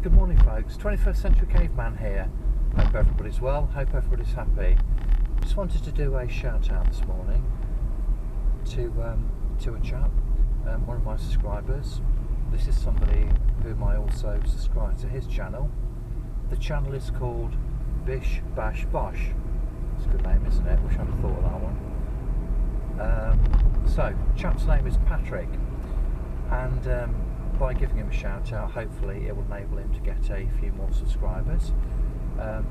Good morning folks, 21st Century Caveman here. Hope everybody's well, hope everybody's happy. Just wanted to do a shout out this morning to a chap, one of my subscribers. This is somebody whom I also subscribe to his channel. The channel is called Bish, Bash, Bosh. It's a good name, isn't it? Wish I'd have thought of that one. So, chap's name is Patrick, and by giving him a shout out, hopefully it will enable him to get a few more subscribers.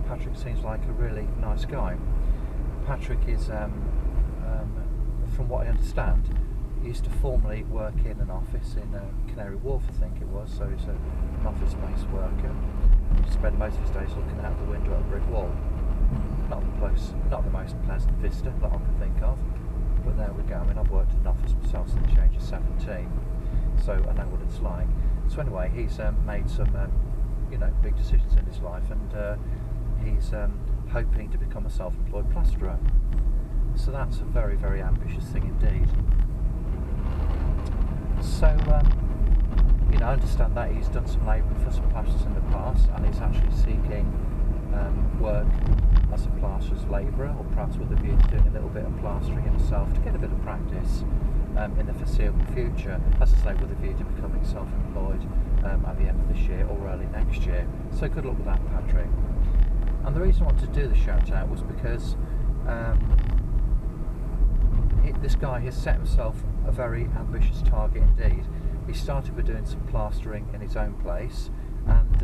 Patrick seems like a really nice guy. Patrick is, from what I understand, he used to formerly work in an office in Canary Wharf, I think it was, so he's an office-based worker. He spent most of his days looking out the window at a brick wall. Not the most pleasant vista that I can think of, but there we go. I mean, I've worked in an office myself since the age of 17. So I know what it's like. So anyway, he's made some, big decisions in his life, and he's hoping to become a self-employed plasterer. So that's a very, very ambitious thing indeed. So, I understand that he's done some labour for some plasterers in the past, and he's actually seeking work as a plasterer's labourer, or perhaps with a view to doing a little bit of plastering himself to get a bit of practice in the foreseeable future, as I say, with a view to becoming self-employed at the end of this year or early next year. So good luck with that, Patrick. And the reason I wanted to do the shout out was because this guy has set himself a very ambitious target indeed. He started by doing some plastering in his own place, and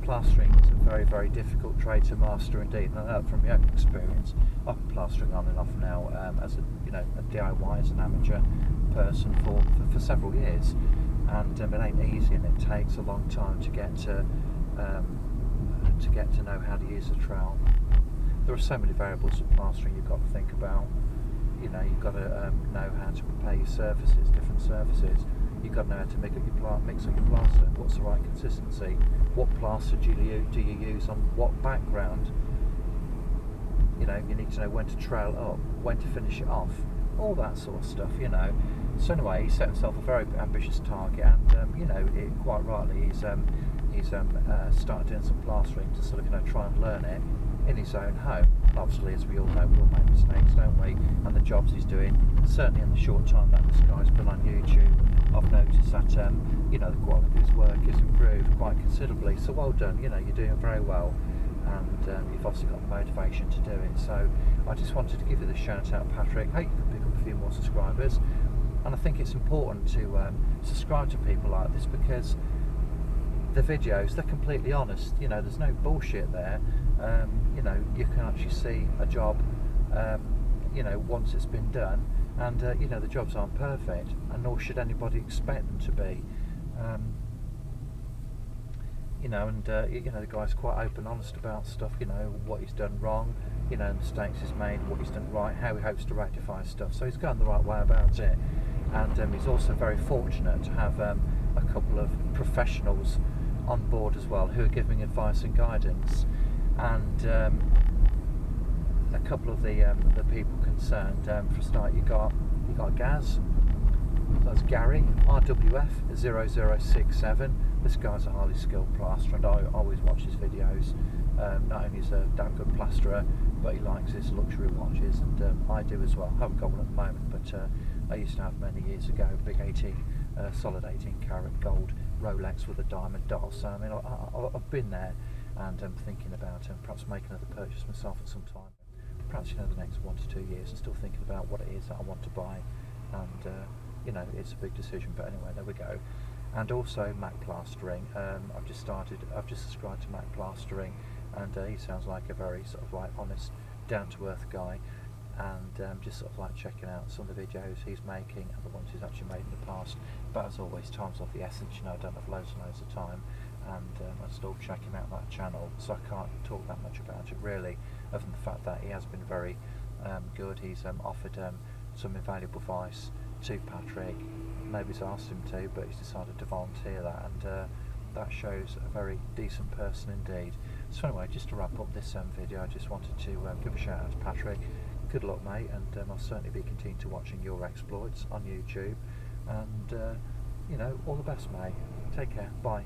plastering is a very, very difficult trade to master indeed. And I know from my own experience, I've been plastering on and off now as a DIY, as an amateur person for several years, and it ain't easy, and it takes a long time to get to know how to use a trowel. There are so many variables of plastering you've got to think about. You've got to know how to prepare your surfaces, different surfaces. You've got to know how to mix up your plaster. What's the right consistency? What plaster do you use on what background? You need to know when to trail up, when to finish it off, all that sort of stuff. So anyway, he set himself a very ambitious target, and quite rightly, he's started doing some plastering to sort of try and learn it in his own home. Obviously, as we all know, we all make mistakes, don't we? And the jobs he's doing, certainly in the short time that this guy's been on YouTube, I've noticed that the quality of his work is improved quite considerably. So well done. You're doing very well, and you've obviously got the motivation to do it. So I just wanted to give you the shout out, Patrick. Hey, you can pick up a few more subscribers, and I think it's important to subscribe to people like this, because the videos, they're completely honest. There's no bullshit there. You can actually see a job once it's been done, and the jobs aren't perfect, and nor should anybody expect them to be. The guy's quite open, honest about stuff, what he's done wrong, mistakes he's made, what he's done right, how he hopes to rectify stuff. So he's going the right way about it, and he's also very fortunate to have a couple of professionals on board as well, who are giving advice and guidance. And a couple of the people concerned. For a start, you got Gaz. That's Gary, RWF 0067. This guy's a highly skilled plasterer, and I always watch his videos. Not only is a damn good plasterer, but he likes his luxury watches, and I do as well. I haven't got one at the moment, but I used to have many years ago, big solid 18 carat gold Rolex with a diamond dial. So I mean, I've been there, and I'm thinking about perhaps making another purchase myself at some time. Perhaps the next 1 to 2 years, and still thinking about what it is that I want to buy, and it's a big decision. But anyway, there we go. And also Mac Plastering. I've just subscribed to Mac Plastering, and he sounds like a very sort of like honest, down-to-earth guy. And just sort of like checking out some of the videos he's making and the ones he's actually made in the past. But as always, time's of the essence. I don't have loads and loads of time, and I'm still checking out that channel, so I can't talk that much about it really, other than the fact that he has been very good. He's offered some invaluable advice to Patrick. Nobody's asked him to, but he's decided to volunteer that, and that shows a very decent person indeed. So anyway, just to wrap up this video, I just wanted to give a shout out to Patrick. Good luck, mate, and I'll certainly be continuing to watching your exploits on YouTube, and all the best, mate. Take care. Bye.